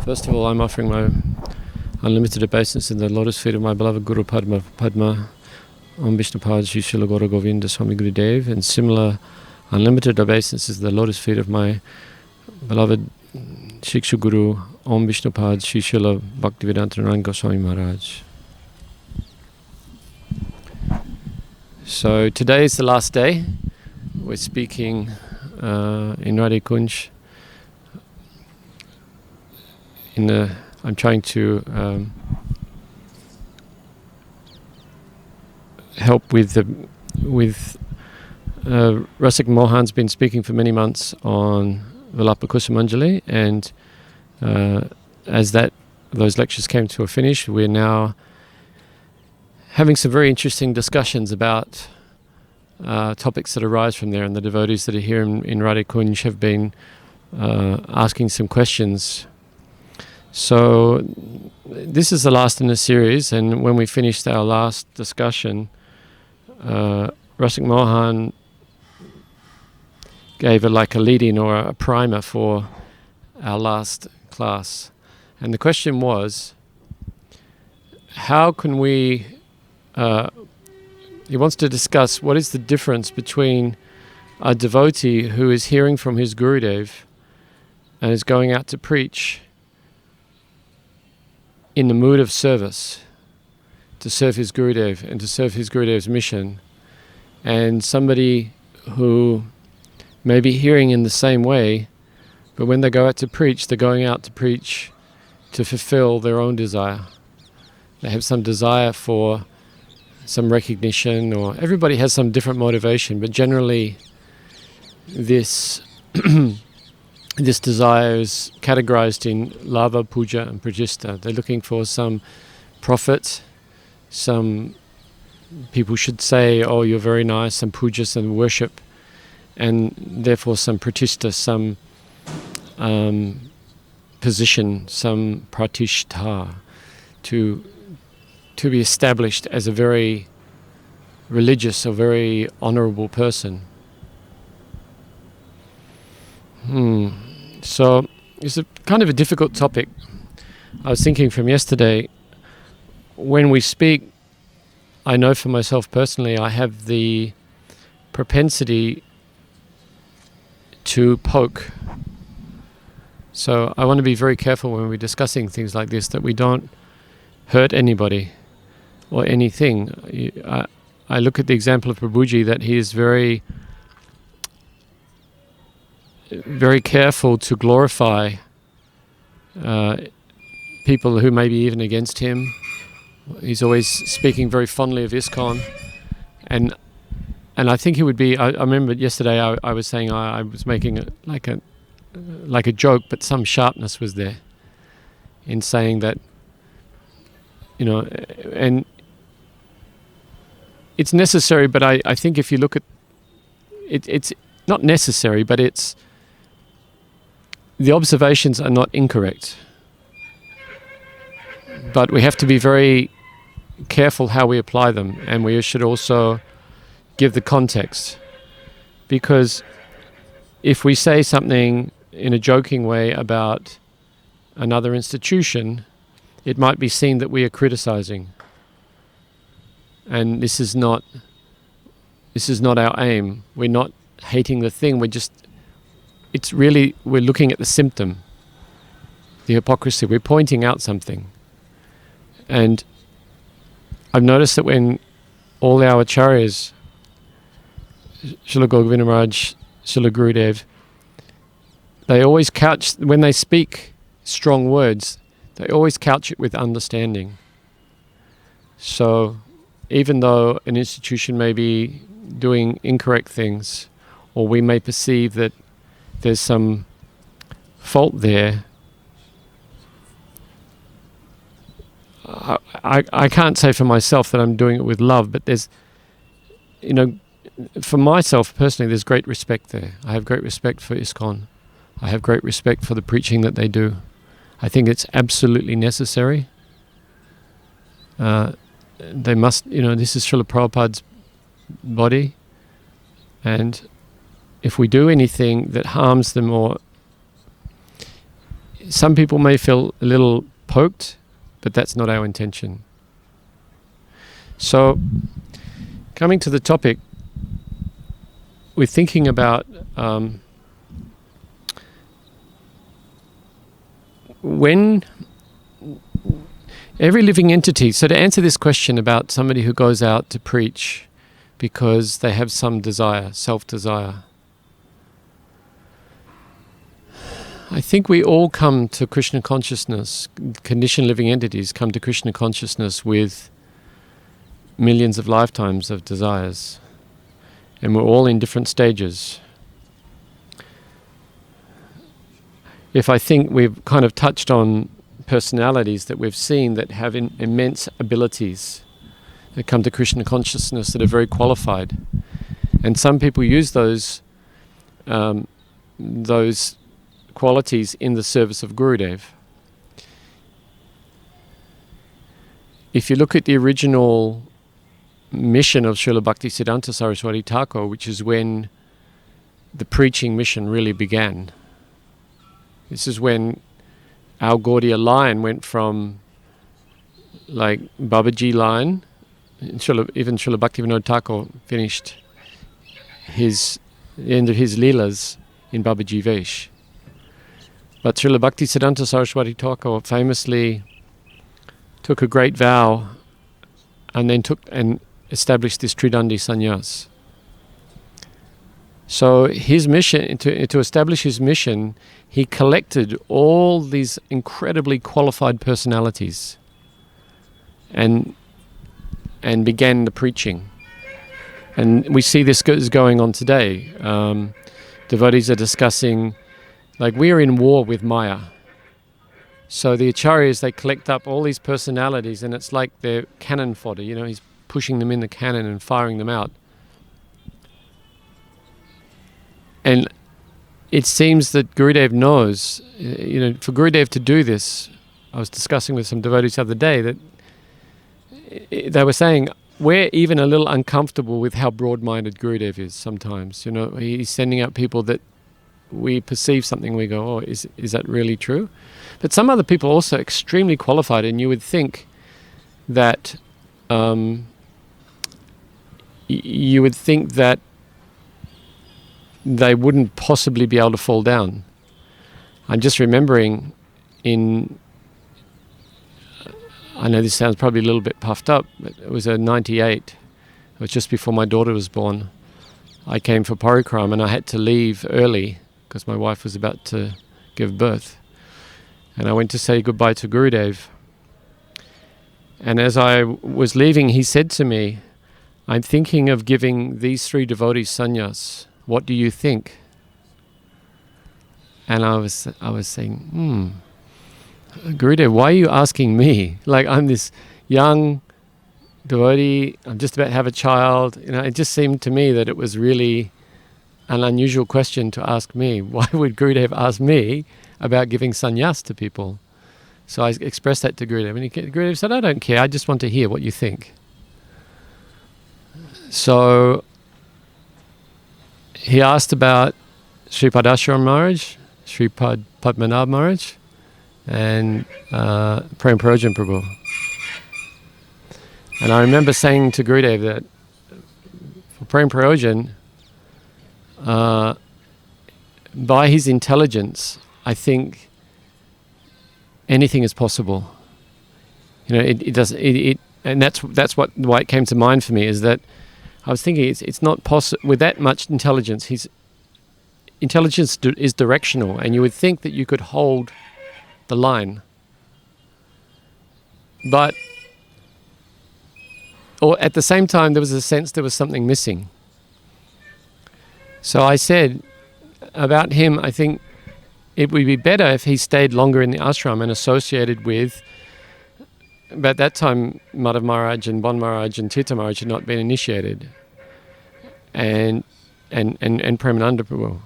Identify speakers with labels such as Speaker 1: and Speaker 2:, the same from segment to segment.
Speaker 1: First of all, I'm offering my unlimited obeisance in the lotus feet of my beloved Guru Padma Om Vishnupad Sri Srila Gaura Govinda Swami Gurudev, and similar unlimited obeisances in the lotus feet of my beloved Shiksha Guru Om Vishnupad Sri Srila Bhaktivedanta Narayana Goswami Maharaj. So today is the last day. We're speaking in Radhe Kunj. I'm trying to help with Rasik Mohan's been speaking for many months on Vilapa Kusumanjali, and as those lectures came to a finish, we're now having some very interesting discussions about topics that arise from there, and the devotees that are here in Radhe Kunj have been asking some questions. So this is the last in the series, and when we finished our last discussion, Rasik Mohan gave a lead-in or a primer for our last class. And the question was, how can we... he wants to discuss what is the difference between a devotee who is hearing from his Gurudev and is going out to preach in the mood of service, to serve his Gurudev and to serve his Gurudev's mission, and somebody who may be hearing in the same way, but when they go out to preach, they're going out to preach to fulfill their own desire. They have some desire for some recognition, or everybody has some different motivation, but generally this this desire is categorized in lava, puja and prajista. They're looking for some profit. Some people should say, oh, you're very nice, some puja, some worship, and therefore some pratishta, some position, some pratishtha, to be established as a very religious or very honorable person. So it's a kind of a difficult topic. I was thinking from yesterday, when we speak, I know for myself personally, I have the propensity to poke. So I want to be very careful when we're discussing things like this, that we don't hurt anybody or anything. I look at the example of Prabhuji, that he is very, very careful to glorify people who may be even against him. He's always speaking very fondly of ISKCON, and I think he would be. I remember yesterday I was saying I was making like a joke, but some sharpness was there in saying that, and it's necessary. But I think if you look at it, it's not necessary, but the observations are not incorrect. But we have to be very careful how we apply them, and we should also give the context. Because if we say something in a joking way about another institution, it might be seen that we are criticizing. And this is not our aim. We're not hating the thing, we're looking at the symptom, the hypocrisy. We're pointing out something. And I've noticed that when all our acharyas, Srila Govinda Maharaj, Srila Gurudev, they always couch, when they speak strong words, they always couch it with understanding. So even though an institution may be doing incorrect things, or we may perceive that there's some fault there, I can't say for myself that I'm doing it with love, but there's, for myself personally, there's great respect there. I have great respect for ISKCON. I have great respect for the preaching that they do. I think it's absolutely necessary. They must, this is Srila Prabhupada's body, and if we do anything that harms them or some people may feel a little poked, but that's not our intention. So, coming to the topic, we're thinking about when every living entity. So to answer this question about somebody who goes out to preach because they have some desire, self-desire, I think we all come to Krishna consciousness, conditioned living entities come to Krishna consciousness with millions of lifetimes of desires. And we're all in different stages. If I think we've kind of touched on personalities that we've seen that have immense abilities that come to Krishna consciousness that are very qualified. And some people use those qualities in the service of Gurudev. If you look at the original mission of Srila Bhaktisiddhanta Saraswati Thakur, which is when the preaching mission really began. This is when our Gaudiya line went from like Babaji line, even Srila Bhaktivinoda Thakur finished the end of his Leelas in Babaji Vesh. But Srila Bhaktisiddhanta Saraswati Thakur famously took a great vow and then established this Tridandi Sannyas. So his mission, to establish his mission, he collected all these incredibly qualified personalities and began the preaching. And we see this is going on today. Devotees are discussing, like, we are in war with Maya. So the acharyas, they collect up all these personalities and it's like they're cannon fodder, he's pushing them in the cannon and firing them out. And it seems that Gurudev knows, for Gurudev to do this, I was discussing with some devotees the other day that they were saying, we're even a little uncomfortable with how broad-minded Gurudev is sometimes. He's sending out people that we perceive something, we go, oh, is that really true? But some other people are also extremely qualified, and you would think that they wouldn't possibly be able to fall down. I'm just remembering I know this sounds probably a little bit puffed up, but it was a 98. It was just before my daughter was born. I came for parikram and I had to leave early because my wife was about to give birth. And I went to say goodbye to Gurudev. And as I was leaving, he said to me, I'm thinking of giving these 3 devotees sannyas. What do you think? And I was saying, Gurudev, why are you asking me? Like, I'm this young devotee, I'm just about to have a child. It just seemed to me that it was really an unusual question to ask me. Why would Gurudev ask me about giving sannyas to people? So I expressed that to Gurudev, and Gurudev said, I don't care, I just want to hear what you think. So he asked about Sripad Ashram Maharaj, Sripad Padmanabh Maharaj, and Prem Prayojan Prabhu. And I remember saying to Gurudev that for Prem Prayojan, by his intelligence, I think anything is possible. And that's why it came to mind for me, is that I was thinking it's not possible with that much intelligence. His intelligence is directional, and you would think that you could hold the line, or at the same time there was a sense there was something missing. So I said about him, I think it would be better if he stayed longer in the ashram and associated with. But at that time, Madhav Maharaj and Bon Maharaj and Tirtha Maharaj had not been initiated, and Premananda Prabhu.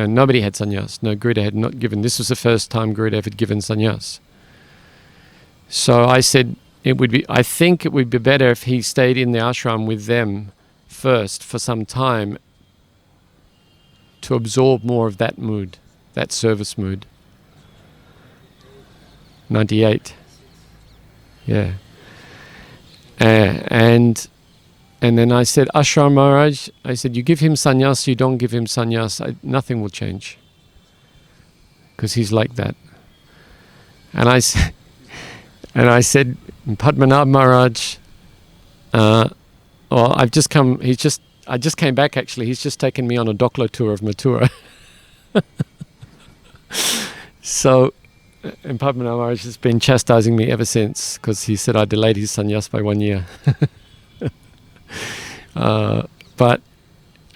Speaker 1: Nobody had sannyas. No, Gurudev had not given. This was the first time Gurudev had given sannyas. So I said I think it would be better if he stayed in the ashram with them first for some time to absorb more of that mood, that service mood. 98. Yeah. And then I said, Ashram Maharaj, I said, you give him sannyas, you don't give him sannyas, nothing will change. Because he's like that. And I said, Padmanabh Maharaj, I just came back actually, he's just taken me on a Doklo tour of Mathura. So, and Padmanabh Maharaj has been chastising me ever since, because he said I delayed his sannyas by 1 year.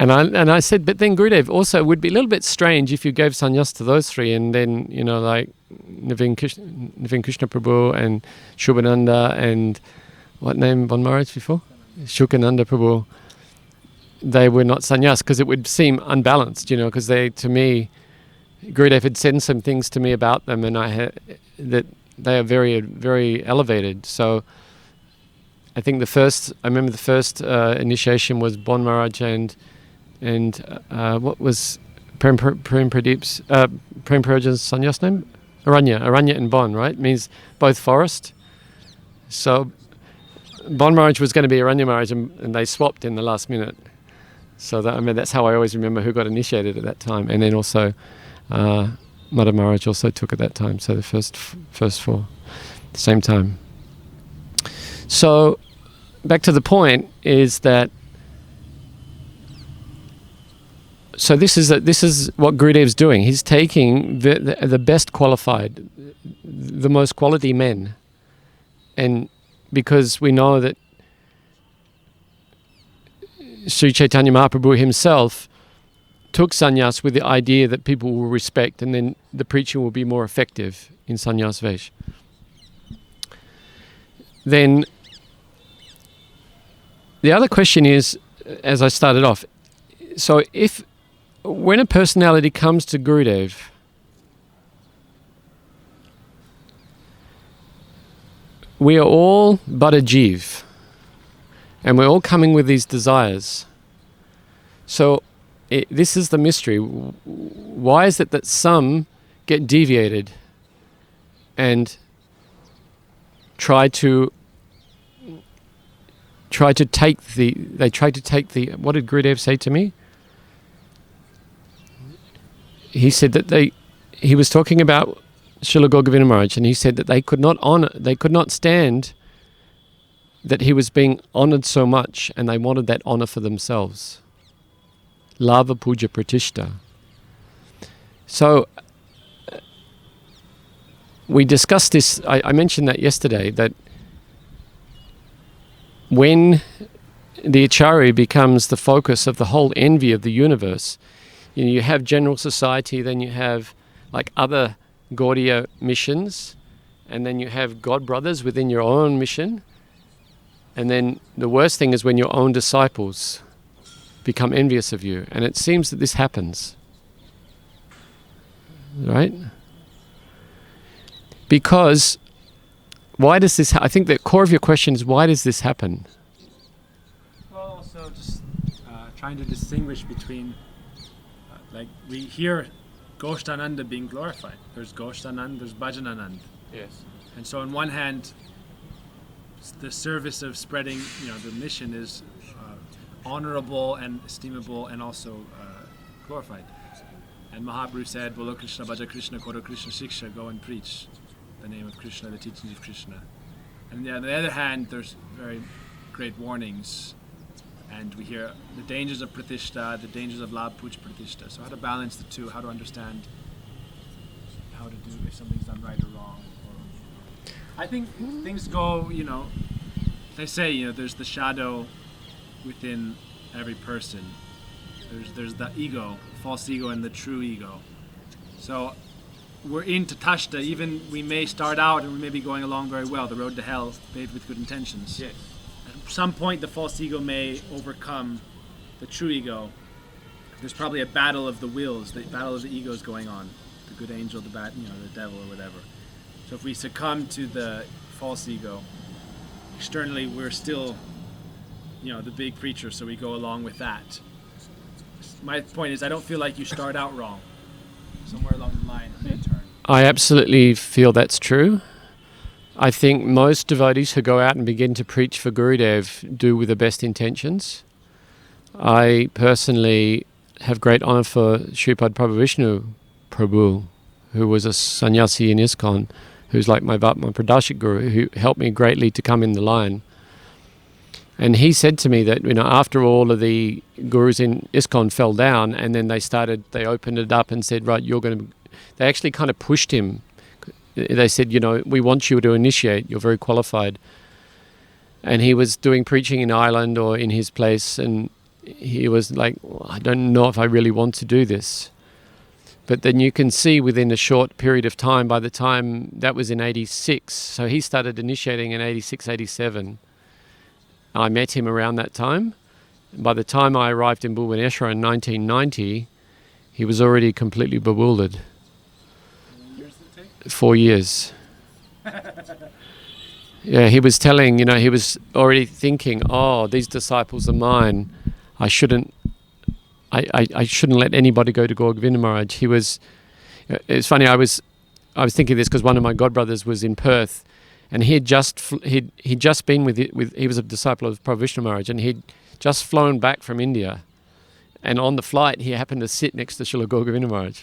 Speaker 1: And I said, but then Gurudev, also it would be a little bit strange if you gave sannyas to those three, and then, like Navin Krishna Prabhu and Shubhananda and what name Bon Maharaj before? Shukananda Prabhu, they were not sannyas, because it would seem unbalanced, because to me, Gurudev had said some things to me about them, and that they are very, very elevated. So I think I remember the first initiation was Bon Maharaj and what was Prem Pradeep's Prem Parajan's sannyas name? Aranya and Bon, right? Means both forest. So Bon Maharaj was going to be Aranya Maharaj, and they swapped in the last minute. So that's how I always remember who got initiated at that time. And then also Madha Maharaj also took at that time. So the first four, at the same time. So back to the point is that. So this is what Gurudev's doing. He's taking the best qualified, the most quality men, and because we know that Sri Chaitanya Mahaprabhu himself took sannyas with the idea that people will respect, and then the preaching will be more effective in sannyas vesh. Then the other question is, as I started off, so when a personality comes to Gurudev, we are all but a jeev, and we're all coming with these desires. So this is the mystery. Why is it that some get deviated and try to take the, what did Gurudev say to me? He said that he was talking about Srila Govinda Maharaj, and he said that they could not stand that he was being honored so much, and they wanted that honor for themselves. Lava puja pratishta. So we discussed this, I mentioned that yesterday, that when the Acharya becomes the focus of the whole envy of the universe, you have general society, then you have like other Gaudiya missions, and then you have God brothers within your own mission, and then the worst thing is when your own disciples become envious of you, and it seems that this happens, right? Because why does this? I think the core of your question is, why does this happen?
Speaker 2: Well, also just trying to distinguish between. Like we hear Goshtananda being glorified. There's Goshtanand, there's Bhajananand.
Speaker 1: Yes.
Speaker 2: And so on one hand, the service of spreading, the mission is honorable and estimable and also glorified. And Mahaprabhu said, Bolo Krishna, Bhaja Krishna, Koro Krishna Shiksha, go and preach the name of Krishna, the teachings of Krishna. And on the other hand, there's very great warnings. And we hear the dangers of pratishta, the dangers of labh puj pratishta. So how to balance the two, how to understand how to do if something's done right or wrong. I think things go, they say, there's the shadow within every person. There's the ego, false ego, and the true ego. So we're in Tatashta, even we may start out and we may be going along very well, the road to hell paved with good intentions.
Speaker 1: Yes.
Speaker 2: At some point the false ego may overcome the true ego. There's probably a battle of the wills, the battle of the egos going on. The good angel, the bad, the devil or whatever. So if we succumb to the false ego, externally we're still, the big preacher, so we go along with that. My point is, I don't feel like you start out wrong. Somewhere along the line it may turn.
Speaker 1: I absolutely feel that's true. I think most devotees who go out and begin to preach for Gurudev do with the best intentions. I personally have great honor for Sripad Prabhu Prabhu, who was a sannyasi in ISKCON, who's like my Pradashik Guru, who helped me greatly to come in the line. And he said to me that, after all of the gurus in ISKCON fell down, and then they opened it up and said, right, they actually kind of pushed him. They said, we want you to initiate, you're very qualified. And he was doing preaching in Ireland or in his place, and he was like, I don't know if I really want to do this. But then you can see within a short period of time, by the time that was in 86, so he started initiating in 86, 87. I met him around that time. By the time I arrived in Bhubaneswar in 1990, he was already completely bewildered.
Speaker 2: How many years did it take?
Speaker 1: 4 years. Yeah, he was telling, he was already thinking, these disciples are mine. I shouldn't let anybody go to Gaur Govinda Maharaj. It's funny, I was thinking this because one of my godbrothers was in Perth, and he'd just been he was a disciple of Prabhu Vishnu Maharaj, and he'd just flown back from India, and on the flight he happened to sit next to Srila Gaur Govinda Maharaj.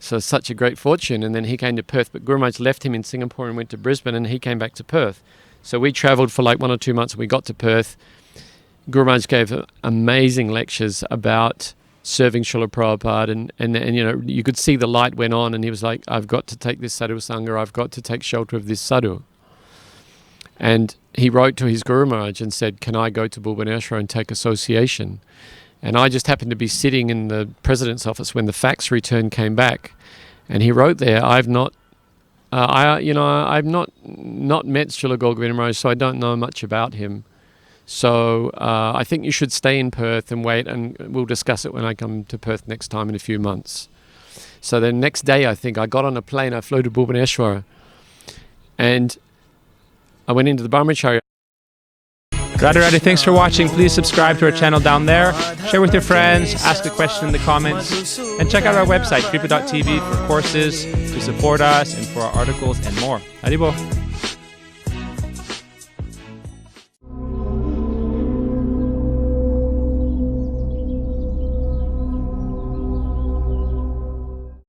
Speaker 1: So such a great fortune. And then he came to Perth, but Guru Maharaj left him in Singapore and went to Brisbane, and he came back to Perth. So we travelled for like 1 or 2 months, and we got to Perth. Guru Maharaj gave amazing lectures about serving Srila Prabhupada, and you could see the light went on, and he was like, I've got to take this sadhu sangha, I've got to take shelter of this sadhu. And he wrote to his Guru Maharaj and said, can I go to Bhubaneswar and take association? And I just happened to be sitting in the president's office when the fax return came back, and he wrote there, I've not met Srila Gaur Govinda Maharaj, so I don't know much about him. So I think you should stay in Perth and wait, and we'll discuss it when I come to Perth next time in a few months. So the next day, I think, I got on a plane, I flew to Bhubaneswar, and I went into the Brahmacharya.
Speaker 3: Radharani, thanks for watching. Please subscribe to our channel down there, share with your friends, ask a question in the comments, and check out our website, kripa.tv, for courses, to support us, and for our articles and more. Haribol.